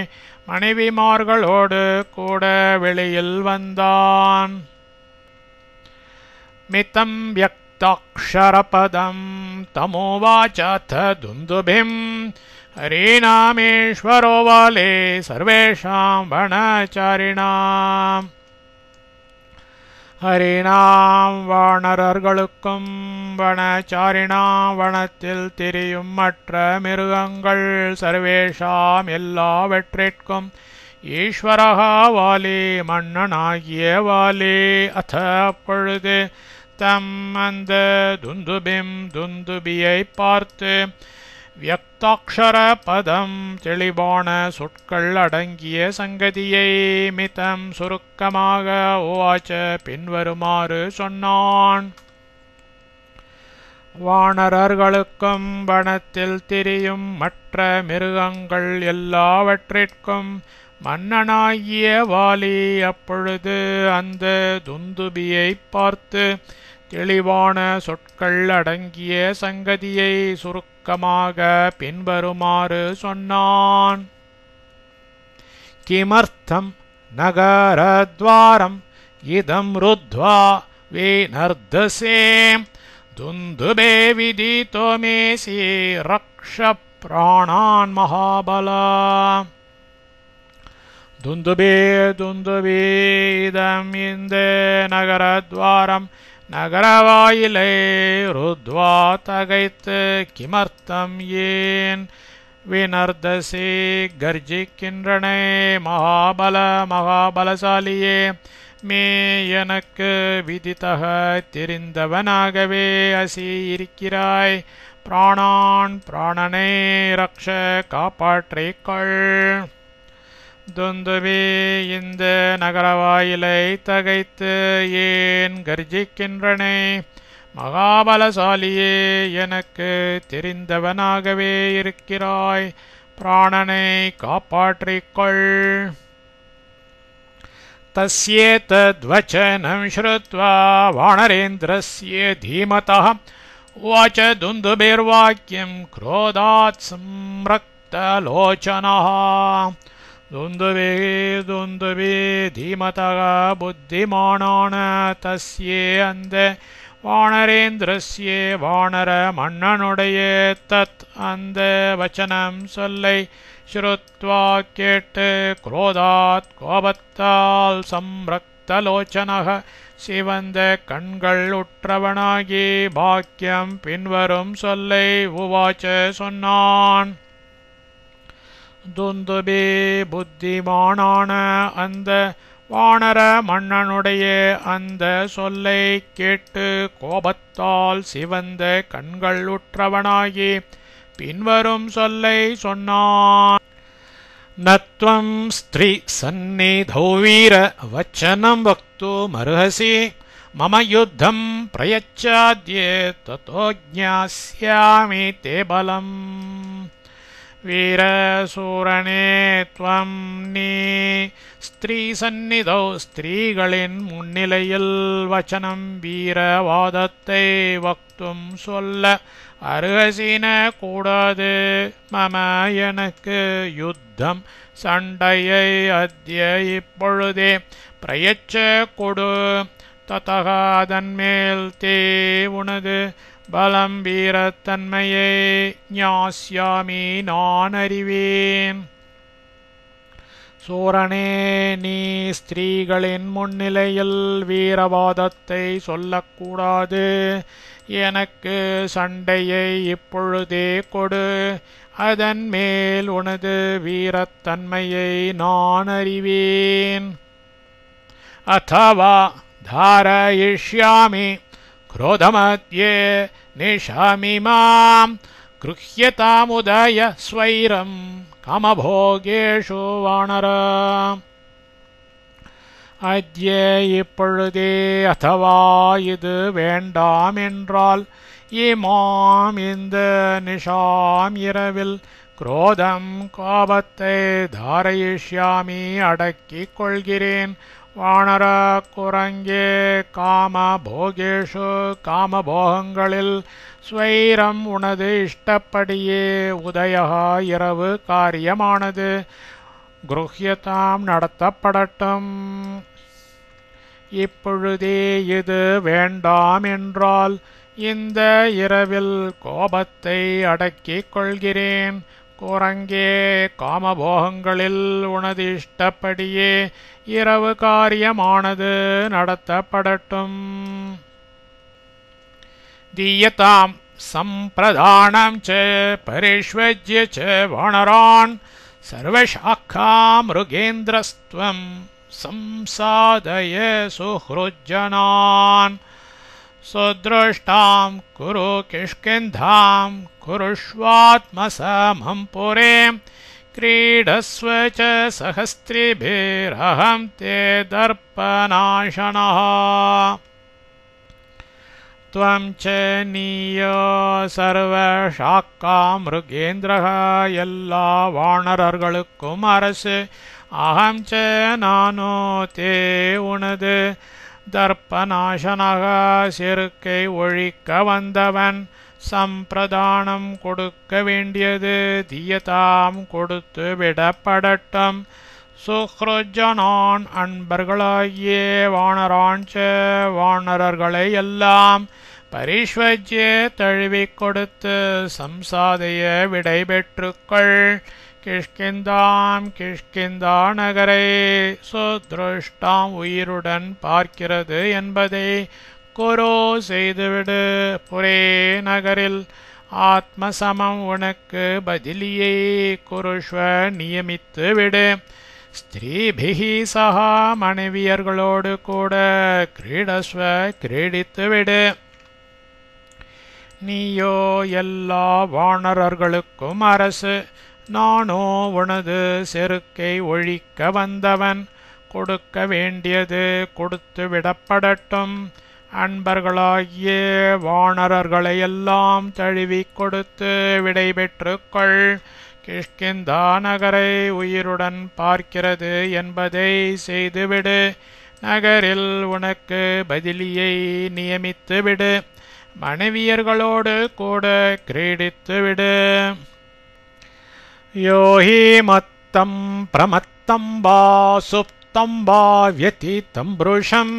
மனைவிமார்களோடு கூட வெளியில் வந்தான். மிதம் வியக்தாக்ஷரபதம் தமோவாச்ச துந்துபிம் ஹரிநாமேஸ்வரோ வாலே சர்வேஷாம் வனச்சாரிணாம். ஹரிநாம் வானரர்களுக்கும் வனச்சாரிணாம் வனத்தில் திரியும் மற்ற மிருகங்கள் சர்வேஷாம் எல்லாவற்றிற்கும் ஈஸ்வரஹா வாலி மன்னனாகிய வாலி. அத அப்பொழுது தம் அந்த துந்துபியை பார்த்து வியக்தாக்ஷர பதம் தெளிவான சொற்கள் அடங்கிய சங்கதியை மிதம் சுருக்கமாக ஓவாச்ச பின்வருமாறு சொன்னான். வானரர்களுக்கும் வனத்தில் திரியும் மற்ற மிருகங்கள் எல்லாவற்றிற்கும் மன்னனாகிய வாலி அப்பொழுது அந்த துந்துபியை பார்த்து தெளிவான சொற்கள் அடங்கிய சங்கதியை சுருக்கமாக பின்வருமாறு சொன்னான். கிமர்த்தம் நகரத்வாரம் இதம் ருத்வா விநர்தசே துந்துபே விதிதோ மேசி ரக்ஷ பிராணான் மகாபலா. துந்துபே இதம் இந்த நகரத்வாரம் நகரவாயிலை ருத்வா தகைத்து கிமர்த்தம் ஏன் வினர்தசி கர்ஜிக்கின்றனே மகாபலசாலியே மே எனக்கு விதித்தக தெரிந்தவனாகவே அசி இருக்கிறாய். பிராணனை ரக்ஷ காப்பாற்றிக்கொள். துந்துபி இந்த நகரவாயிலை தகைத்து ஏன் கர்ஜிக்கின்றனே மகாபலசாலியே எனக்கு தெரிந்தவனாகவே இருக்கிறாய். பிராணனை காப்பாற்றிக்கொள். தஸ்யேதத்வச்சனம் ஸ்ருத்வா வானரேந்திரஸ்ய தீமதः உவாச்ச துந்துபிர்வாக்யம் க்ரோதாத் சம்ரக்தலோச்சனः. துந்துபி தீமதக புத்திமானான தஸ்யே அந்த வானரேந்திரஸ்ய வானர மன்னனுடைய தத் அந்த வச்சனம் சொல்லை ஸ்ருத்வா கேட்டு குரோதாத் கோபத்தால் சம்ரக்தலோச்சனக சிவந்த கண்கள் உற்றவனாகி பாக்கியம் பின்வரும் சொல்லை உவாச்ச சொன்னான். துந்துபி புத்திமானான அந்த வானர மன்னனுடைய அந்த சொல்லை கேட்டு கோபத்தால் சிவந்த கண்கள் உற்றவனாகி பின்வரும் சொல்லை சொன்னான். நத்வம் ஸ்திரீ சந்நிதௌ வீர வச்சனம் வக்துமர்ஹசி மம யுத்தம் பிரயச்சாத்யே ததோ ஞாஸ்யாமி தே பலம். வீரசூரனே த்வம் நீ ஸ்திரீ சந்நிதௌ ஸ்திரீகளின் முன்னிலையில் வச்சனம் வீரவாதத்தை வக்தும் சொல்ல அருகசின கூடாது. மம எனக்கு யுத்தம் சண்டையை அத்ய இப்பொழுதே பிரயச்ச கொடு. ததக அதன்மேல் தே உனது பலம் வீரத்தன்மையை ஞாஸ்யாமி நான் அறிவேன். சூரனே நீ ஸ்திரீகளின் முன்னிலையில் வீரவாதத்தை சொல்லக்கூடாது. எனக்கு சண்டையை இப்பொழுதே கொடு. அதன் மேல் உனது வீரத்தன்மையை நான் அறிவேன். அத்தவா தாரயிஷ்யாமி क्रोधमध्ये निशामि मां गृह्यतामुदय स्वैरं कामभोगेषु वानर. அத்ய இப்பொழுதே அத்தவா இது வேண்டாம் என்றால் இமாம் இந்த நிஷாம் இரவில் குரோதம் கோபத்தை தாரயிஷ்யாமி அடக்கிக் கொள்கிறேன். வானர குரங்கே காம போகேஷு காமபோகங்களில் ஸ்வைரம் உனது இஷ்டப்படியே உதயா இரவு காரியமானது குருஹ்யதாம் நடத்தப்படட்டும். இப்பொழுதே இது வேண்டாம் என்றால் இந்த இரவில் கோபத்தை அடக்கிக் கொள்கிறேன். குரங்கே காமபோகங்களில் உனது இஷ்டப்படியே இரவு காரியமானது நடத்தப்படட்டும். தீயதாம் சம்பிரதானம் ச பரிஷ்வஜ்ய ச வானரான் சர்வசாக்கா மிருகேந்திரஸ்த்வம் சம்சாதய சுஹ்ருஜ்ஜனான். சுத்ருஷ்டாம் குரு கிஷ்கிந்தாம் குருஷ்வாத்மசமம் புரே क्रीडस्व च सहस्त्रिभिरहं ते दर्पनाशनः. त्वं च नीयो सर्वशाखा मृगेन्द्रः எல்லா வானரர்களுக்கும் அரசு. அகம் ச நானோ தே உனது தர்ப்பநாசனக செருக்கை ஒழிக்க வந்தவன். சம்பிரதானம் கொடுக்க வேண்டியது தீயதாம் கொடுத்து விடப்படட்டும். சுஹ்ருஜனான் அன்பர்களாகிய வானராஞ்ச வானரர்களை எல்லாம் பரிஷ்வஜ்ய தழுவிக் கொடுத்து சம்சாதைய விடை பெற்றுக்கள். கிஷ்கிந்தாம் கிஷ்கிந்தா நகரை சுத்ருஷ்டாம் உயிருடன் பார்க்கிறது என்பதை குரு செய்துவிடு. புரே நகரில் ஆத்மசமம் உனக்கு பதிலியை குருஷ்வ நியமித்து விடு. ஸ்திரீபிகி சகா மனைவியர்களோடு கூட கிரீடஸ்வ கிரீடித்து விடு. நீயோ எல்லா வானரர்களுக்கும் அரசு. நானோ உனது செருக்கை ஒழிக்க வந்தவன். கொடுக்க வேண்டியது கொடுத்து விடப்படட்டும். அன்பர்களாகிய வானரர்களையெல்லாம் தழுவிக் கொடுத்து விடை பெற்றுக்கள். கிஷ்கிந்தா நகரை உயிருடன் பார்க்கிறது என்பதை செய்துவிடு. நகரில் உனக்கு பதிலியை நியமித்து விடு. மனைவியர்களோடு கூட கிரீடித்து விடு. யோஹி மத்தம் பிரமத்தம் வா சுப்தம் வா வ்யதிதம் புருஷம்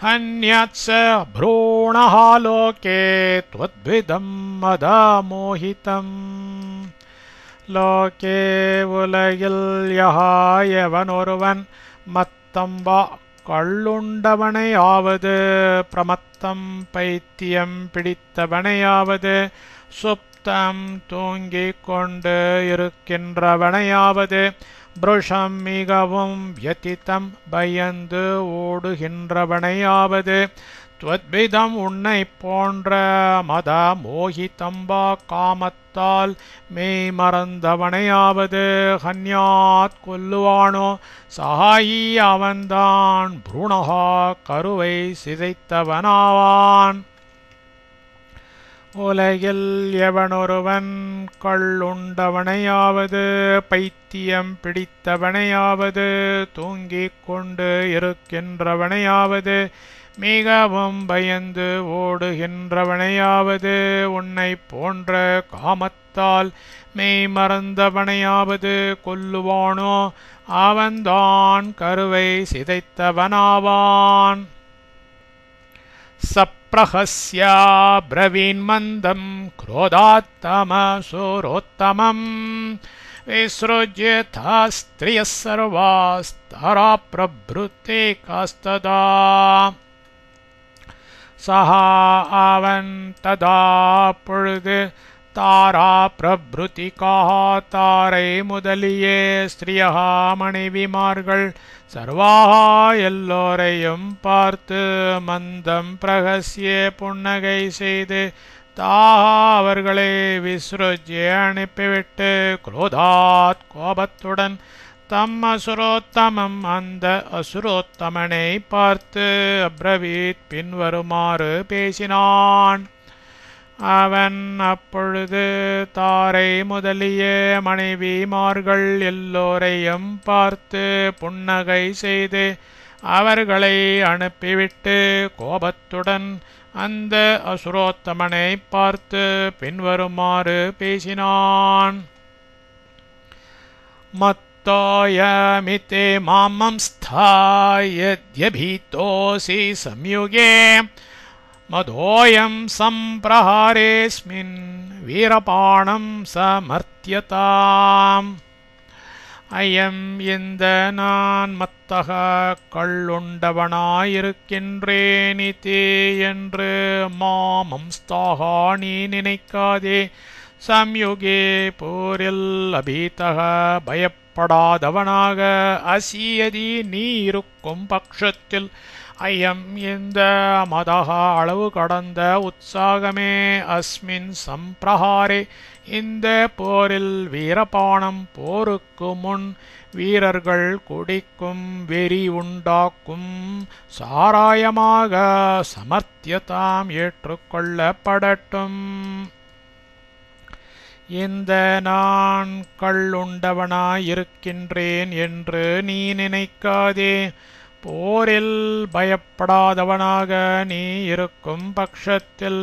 ஹன்யத்ஸ ப்ரூணஹ லோகே த்வத்விதம் மதமோஹிதம். லோகே உலகில் யஹாயவன் ஒருவன் மத்தம் வா கள்ளுண்டவனையாவது பிரமத்தம் பைத்தியம் பிடித்தவனையாவது சுப்தம் தம் தூங்கிக் கொண்டு இருக்கின்றவனையாவது புருஷம் மிகவும் வியதித்தம் பயந்து ஓடுகின்றவனையாவது துவத்விதம் உன்னை போன்ற மத மோகிதம்பா காமத்தால் மெய் மறந்தவனையாவது ஹன்யாத் கொல்லுவானோ சகாயி அவன்தான் புருணகா கருவை சிதைத்தவனாவான். உலகில் எவனொருவன் கள்ளுண்டவனையாவது பைத்தியம் பிடித்தவனையாவது தூங்கிக் கொண்டு இருக்கின்றவனையாவது மிகவும் பயந்து ஓடுகின்றவனையாவது உன்னை போன்ற காமத்தால் மெய் மறந்தவனையாவது கொல்லுவானோ அவன்தான் கருவை சிதைத்தவனாவான். சப்ரஹஸ்யா பிரவீன்மந்தம் क्रोधात्तमसुरोत्तमम् विसृज्यथा स्त्रियः सर्वास्तरा प्रभृते कास्तदा சஹா அவன் ததா பொழுது தாரா பிரபுதிகாக தாரை முதலியே ஸ்திரியா மனைவிமார்கள் சர்வாக எல்லோரையும் பார்த்து மந்தம் பிரகசிய புன்னகை செய்து தாஹா அவர்களை விஸ்ருஜ்ய அனுப்பிவிட்டு குரோதாத் கோபத்துடன் தம் அசுரோத்தமம் அந்த அசுரோத்தமனை பார்த்து அப்ரவீத் பின்வருமாறு பேசினான். அவன் அப்பொழுது தாரை முதலிய மனைவிமார்கள் எல்லோரையும் பார்த்து புன்னகை செய்து அவர்களை அனுப்பிவிட்டு கோபத்துடன் அந்த அசுரோத்தமனை பார்த்து பின்வருமாறு பேசினான். மத்தோயமிதே மாமம்ஸ்தாயத்யபீதோசி சம்யுகே மதோயம் சம்பிரஹாரேஸ்மின் வீரபாணம் சமர்த்தியதாம். ஐயம் இந்த நான் மத்தக கள்ளுண்டவனாயிருக்கின்றேனிதே என்று மாமம்ஸ்தாகா நீ நினைக்காதே. சம்யுகே போரில் அபீதக பயப்படாதவனாக அசியதி நீ இருக்கும் பட்சத்தில் ஐயம் இந்த மதக அளவு கடந்த உற்சாகமே அஸ்மின் சம்பிரஹாரே இந்த போரில் வீரபானம் போருக்கு முன் வீரர்கள் குடிக்கும் வெறி உண்டாக்கும் சாராயமாக சமர்த்தியதாம் ஏற்றுக்கொள்ளப்படட்டும். இந்த நான் கள்ளுண்டவனாயிருக்கின்றேன் என்று நீ நினைக்காதே. போரில் பயப்படாதவனாக நீ இருக்கும் பட்சத்தில்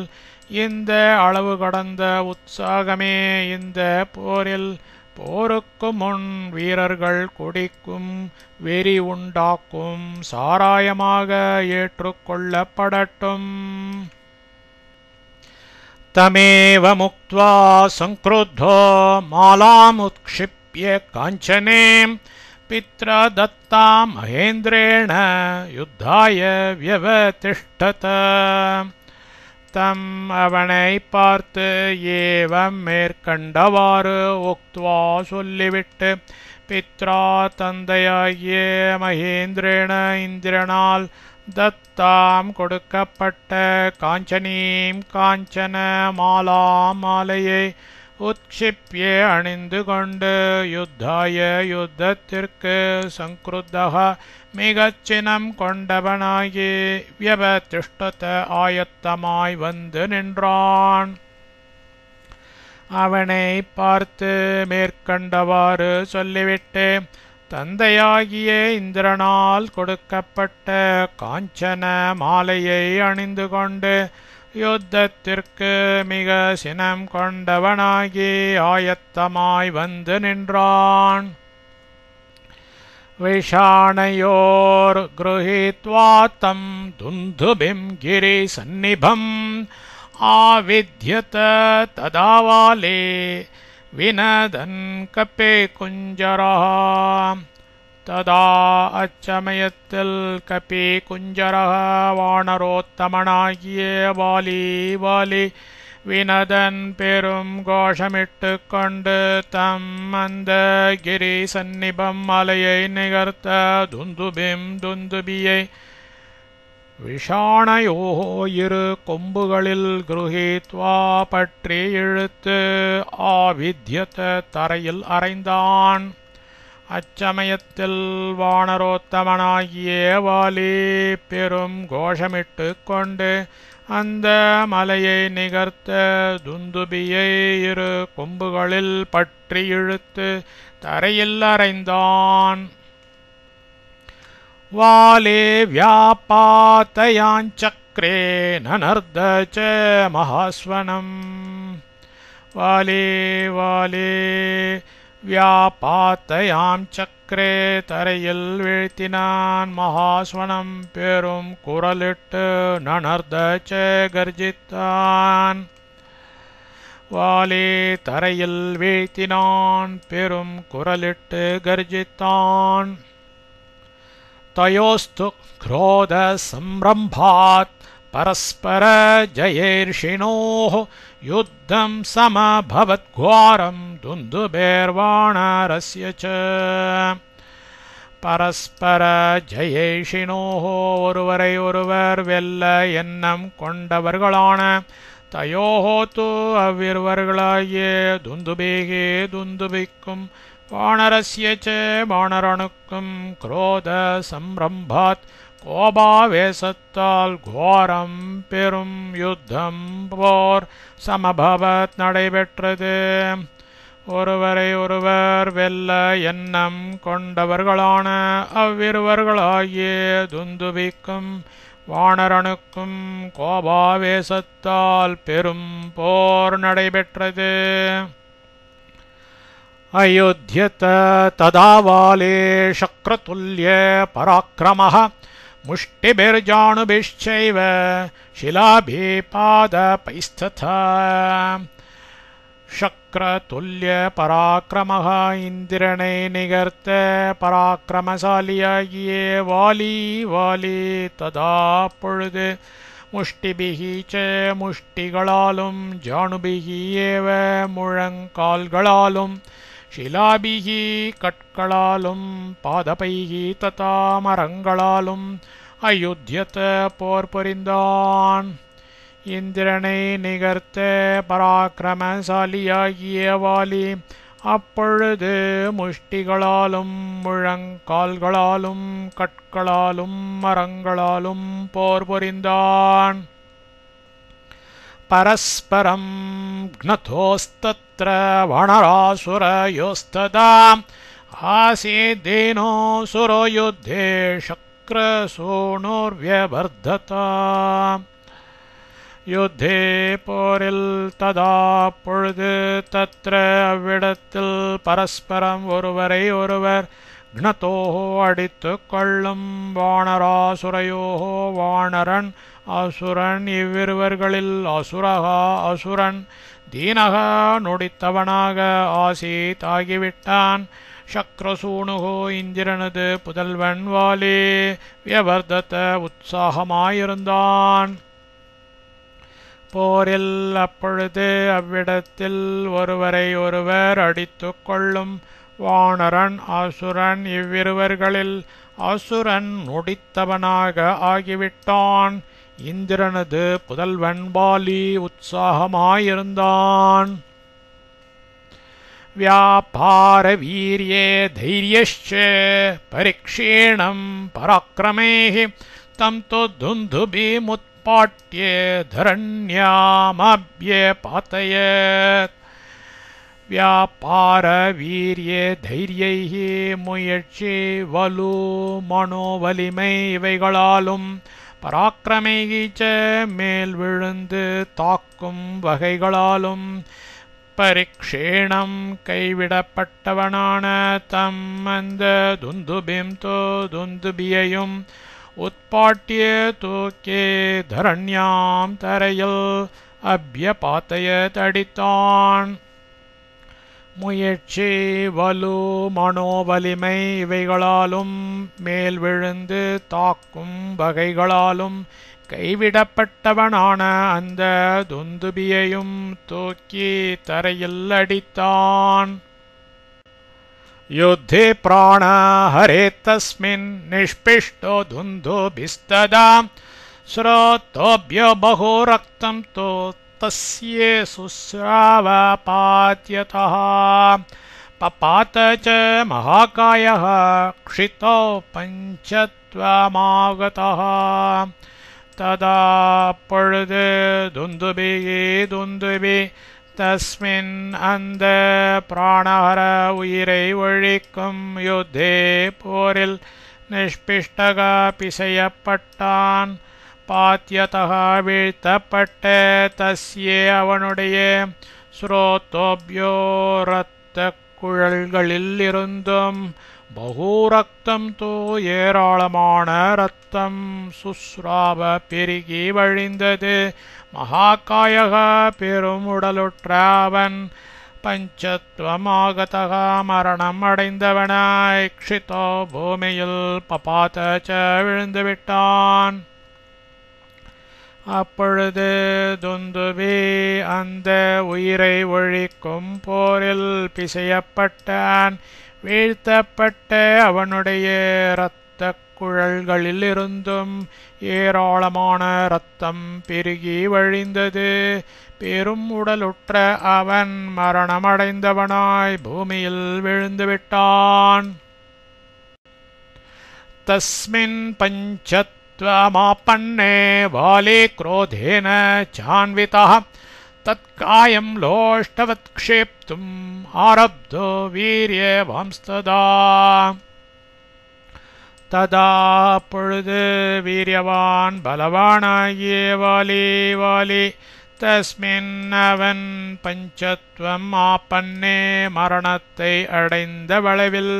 இந்த அளவு கடந்த உற்சாகமே இந்த போரில் போருக்கு முன் வீரர்கள் குடிக்கும் வெறி உண்டாக்கும் சாராயமாக ஏற்றுக்கொள்ளப்படட்டும். தமேவ முக்த்வா சங்க்ருத்தோ மாலாமுத்க்ஷிப்ய காஞ்சனே பித்ரதத்தா மகேந்திரேண யுத்தாய வியவதிஷ்டத. தம் அவனை பார்த்து ஏவம் மேற்கண்டவாறு உக்த்வா சொல்லிவிட்டு பித்ரா தந்தையாகிய மகேந்திரேண இந்திரனால் தத்தாம் கொடுக்கப்பட்ட காஞ்சனீம் காஞ்சன மாலா மாலையை உத்க்ஷிப்ய அணிந்து கொண்டு யுத்தாய யுத்தத்திற்கு சங்க்ருத்தக மிகச் சினம் கொண்டவனாகி வியவதிஷ்டத ஆயத்தமாய் வந்து நின்றான். அவனை பார்த்து மேற்கண்டவாறு சொல்லிவிட்டு தந்தையாகிய இந்திரனால் கொடுக்கப்பட்ட காஞ்சன மாலையை அணிந்து கொண்டு யுத்தத்திற்கு மிக சினம் கொண்டவனாகி ஆயத்தமாய் வந்து நின்றான். விஷாணயோர் கிருஹித்வா தம் துந்துபிம் கிரி சந்நிபம் ஆவித்யத ததாவாலே வினதன் கப்பே குஞ்சரா. ததா அச்சமயத்தில் கபி குஞ்சரக வானரோத்தமனாகிய வாலி வினதன் பெரும் கோஷமிட்டு கொண்டு தம் அந்த கிரி சந்நிபம் மலையை நிகர்த்த துந்துபியை விஷாணயோः இரு கொம்புகளில் கிருஹீத்வா பற்றி இழுத்து ஆவித்யத தரையில் அறைந்தான். அச்சமயத்தில் வானரோத்தமனாகிய வாலி பெரும் கோஷமிட்டு கொண்டு அந்த மலையை நிகர்த்த துந்துபியை இரு கொம்புகளில் பற்றி இழுத்து தரையில் அறைந்தான். வாலே व्यापातयाञ्चक्रे ननर्द च महास्वनम् वाले व्यापातयां चक्रे தரையில் வீழ்த்தினான். மகாஸ்வனம் பெரும் குரலிட்டு நனர்த ச கர்ஜித்தான். வாலே தரையில் வீழ்த்தினான், பெரும் குரலிட்டு கர்ஜித்தான். तयोस्तु क्रोध संरम्भात् परस्पर जयैर्षिणोः युद्धं समभवद्घोरं दुन्दुभैर्वाणरस्य च பரஸ்பர ஜெயேஷினோः ஒருவரை ஒருவர் வெல்ல எண்ணம் கொண்டவர்களான தயோஹோ து அவ்விருவர்களாகிய துந்துபேகே துந்துபிக்கும் வானரஸ்ய ச வானரனுக்கும் குரோத சம்ரம்பாத் கோபாவேசத்தால் கோரம் பெரும் யுத்தம் போர் சமபவத் நடைபெற்றது. ஒருவரை ஒருவர் வெல்ல எண்ணம் கொண்டவர்களான அவ்விருவர்களாகிய துந்துபிக்கும் வானரனுக்கும் கோபாவேசத்தால் பெரும் போர் நடைபெற்றது. अयोध्यत तदा वाले शक्रतुल्य पराक्रमः मुष्टिभिर्जानुभिश्चैव शिलाभिः पादपैस्तथा शक्रतुल्य पराक्रमः इंद्रனை நிகர்த்த பராக்கிரமசாலியாகிய வாலி ததா பொழுது முஷ்டிபிஹி ச முஷ்டிகளாலும் ஜானுபிஹி ஏவ முழங்கால்களாலும் ஷிலாபிஹி கற்களாலும் பாதபைஹி ததா மரங்களாலும் அயுத்யத போர் புரிந்தான். இந்திரனை நிகர்த்த பராக்கிரமசாலியாகிய வாலி அப்பொழுது முஷ்டிகளாலும் முழங்கால்களாலும் கற்களாலும் மரங்களாலும் போர் புரிந்தான். பரஸ்பரம் க்னதோஸ்தத்ர வனராசுரயோஸ்ததா ஆசீதேனோ சுரோ யுத்தே சக்ரசூணுர்வ்யவர்ததா யுத்தே போரில் ததா பொழுது தத்ர அவ்விடத்தில் பரஸ்பரம் ஒருவரை ஒருவர் க்னதோஹோ அடித்து கொள்ளும் வானராசுரயோஹோ வானரன் அசுரன் இவ்விருவர்களில் அசுரகா அசுரன் தீனகா நொடித்தவனாக ஆசீத் ஆகிவிட்டான். சக்ரசூணுகோ இந்திரனது புதல்வன் வாலி வியவர்தத உற்சாகமாயிருந்தான். போரில் அப்பொழுது அவ்விடத்தில் ஒருவரை ஒருவர் அடித்து கொள்ளும் வானரன் அசுரன் இவ்விருவர்களில் அசுரன் நொடித்தவனாக ஆகிவிட்டான். இந்திரனது புதல்வன் வாலி உற்சாகமாயிருந்தான். व्यापार वीर्ये धैर्यश्च परिक्षीणं पराक्रमेः तं तु दुन्दुभिमुत्पाट्य धरण्यामभ्यपातयत्. व्यापार वीर्ये தைரியைः முயற்சி வலு மனோவலிமை இவைகளாலும் பராக்கிரமைச்ச மேல் விழுந்து தாக்கும் வகைகளாலும் பரிக்ஷேணம் கைவிடப்பட்டவனான தம் அந்த துந்துபியையும் உட்பாட்டிய தூக்கே தரண்யாம் தரையில் அபியபாத்தைய தடித்தான். முயற்சி வலு மனோவலிமை இவைகளாலும் மேல் விழுந்து தாக்கும் வகைகளாலும் கைவிடப்பட்டவனான அந்த துந்துபியையும் தூக்கி தரையில் அடித்தான். யுத்தே பிராண ஹரே தஸ்மின் நிஷ்பிஷ்டோ துந்துபிஸ்ததா ஸ்ரோத்தோப்ய பகோ ரக்தம் தோ தஸ்யே சுஸ்ராவ பாத்யதः பபாத ச மகாகாயः க்ஷிதோ பஞ்சத்வமாகதः. ததா அப்பொழுது துந்துபி தஸ்மின் அந்த பிராணஹர உயிரை ஒழிக்கும் யுத்தே போரில் நிஷ்பிஷ்டக பிசையப்பட்டான். பாத்யதः வீழ்த்தப்பட்ட தஸ்யே அவனுடைய ஸ்ரோத்தோப்யோ இரத்த குழல்களில் இருந்தும் பகூரக்தம் தோ ஏராளமான இரத்தம் சுஸ்ராவ பெருகி வழிந்தது. மகாகாயக பெரும் உடலுற்ற அவன் பஞ்சத்வமாகதக மரணம் அடைந்தவனாய் க்ஷிதோ பூமியில் பபாத ச விழுந்துவிட்டான். அப்பொழுது துந்துபி அந்த உயிரை ஒழிக்கும் போரில் பிசையப்பட்டான். வீழ்த்தப்பட்ட அவனுடைய இரத்த குழல்களில் இருந்தும் ஏராளமான இரத்தம் பெருகி வழிந்தது. பெரும் உடலுற்ற அவன் மரணமடைந்தவனாய் பூமியில் விழுந்துவிட்டான். தஸ்மின் பஞ்சத்வமாபன்னே வாலே क्रोधेन चान्वितः தத்காயம் லோஷ்டவத் க்ஷேப்தும் ஆரப்தோ வீரியவாம்ஸ்ததா. ததா அப்பொழுது வீரியவான் பலவானாகிய வாலி தஸ்மின் அவன் பஞ்சத்வம் ஆப்பன்னே மரணத்தை அடைந்த வளைவில்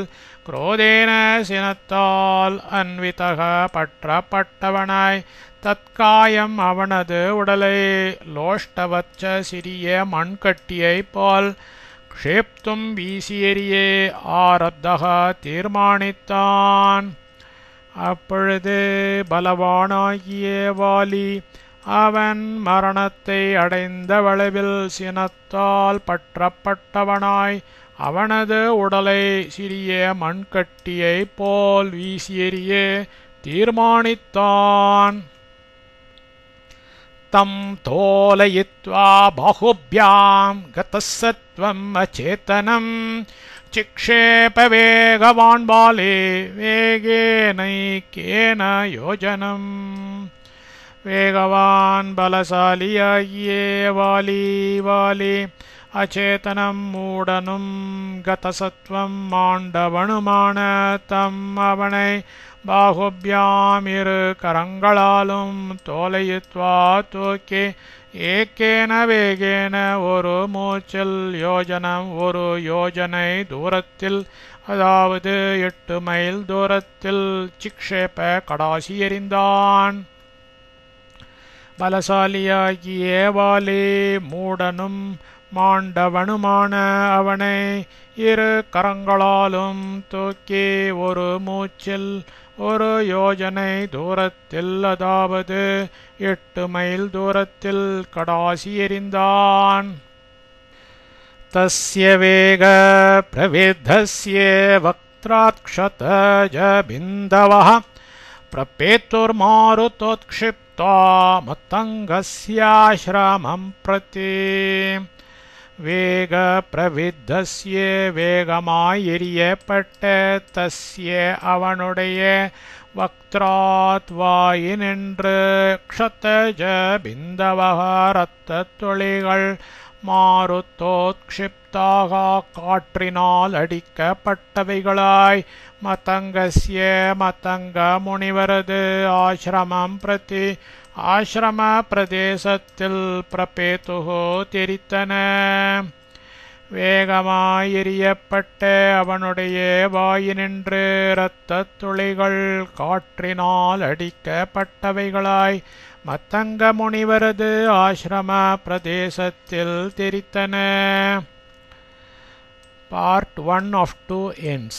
குரோதேன சினத்தால் அன்விதக பற்றப்பட்டவனாய் தற்காயம் அவனது உடலை லோஷ்டவச்ச சிறிய மண்கட்டியைப் போல் க்ஷேப்தும் வீசியெறியே ஆரப்தக தீர்மானித்தான். அப்பொழுது பலவானாகிய வாலி அவன் மரணத்தை அடைந்த வளைவில் சினத்தால் பற்றப்பட்டவனாய் அவனது உடலை சிறிய மண்கட்டியைப் போல் வீசியெறியே தீர்மானித்தான். தம் தோலயித்வா பாஹுப்யாம் கதசத்வம் அச்சேதனம் சிக்ஷேப வேகவான் பாலே வேகேனைக்கேன யோஜனம். வேகவான் பலசாலியாகிய வாலி அச்சேதனம் மூடனும் கதசத்வம் மாண்டவனுமான தம் அவனை பாஹுப்யாம் இரு கரங்களாலும் தோலயித்வா தூக்கி ஏக்கேன வேகேன ஒரு மூச்சில் யோஜனம் ஒரு யோஜனை தூரத்தில் அதாவது 8 மைல் தூரத்தில் சிக்ஷேப கடாசி எறிந்தான். பலசாலியாகிய வாலி மூடனும் மாண்டவனுமான அவனை இரு கரங்களாலும் தூக்கி ஒரு மூச்சில் ஒரு யோஜனை தூரத்தில் அதாவது 8 மைல் தூரத்தில் கடாசி எறிந்தான். தஸ்ய வேக பிரவித்தஸ்ய வக்த்ராத்க்ஷதஜ பிந்தவஹ பிரபேத்துர்மாருதோத்க்ஷிப்தா மத்தங்கஸ்யாஶ்ரமம் பிரதி. வேக பிரவித்தஸ்ய வேகமாய் எரியப்பட்ட தஸ்ய அவனுடைய வக்த்ராத் வாயினின்று க்ஷதஜ பிந்தவஹ இரத்தத் துளிகள் மாருத்தோத்க்ஷிப்தாக காற்றினால் அடிக்கப்பட்டவைகளாய் மதங்கஸ்ய மதங்க முனிவரது ஆசிரமம் பிரதி ஆசிரம பிரதேசத்தில் பிரபேதுகோ தெரித்தன. வேகமாய் எரியப்பட்ட அவனுடைய வாயினின்று இரத்தத் துளிகள் காற்றினால் அடிக்கப்பட்டவைகளாய் மத்தங்க முனிவரது ஆசிரம பிரதேசத்தில் தெரித்தன. Part 1 of 2 ends.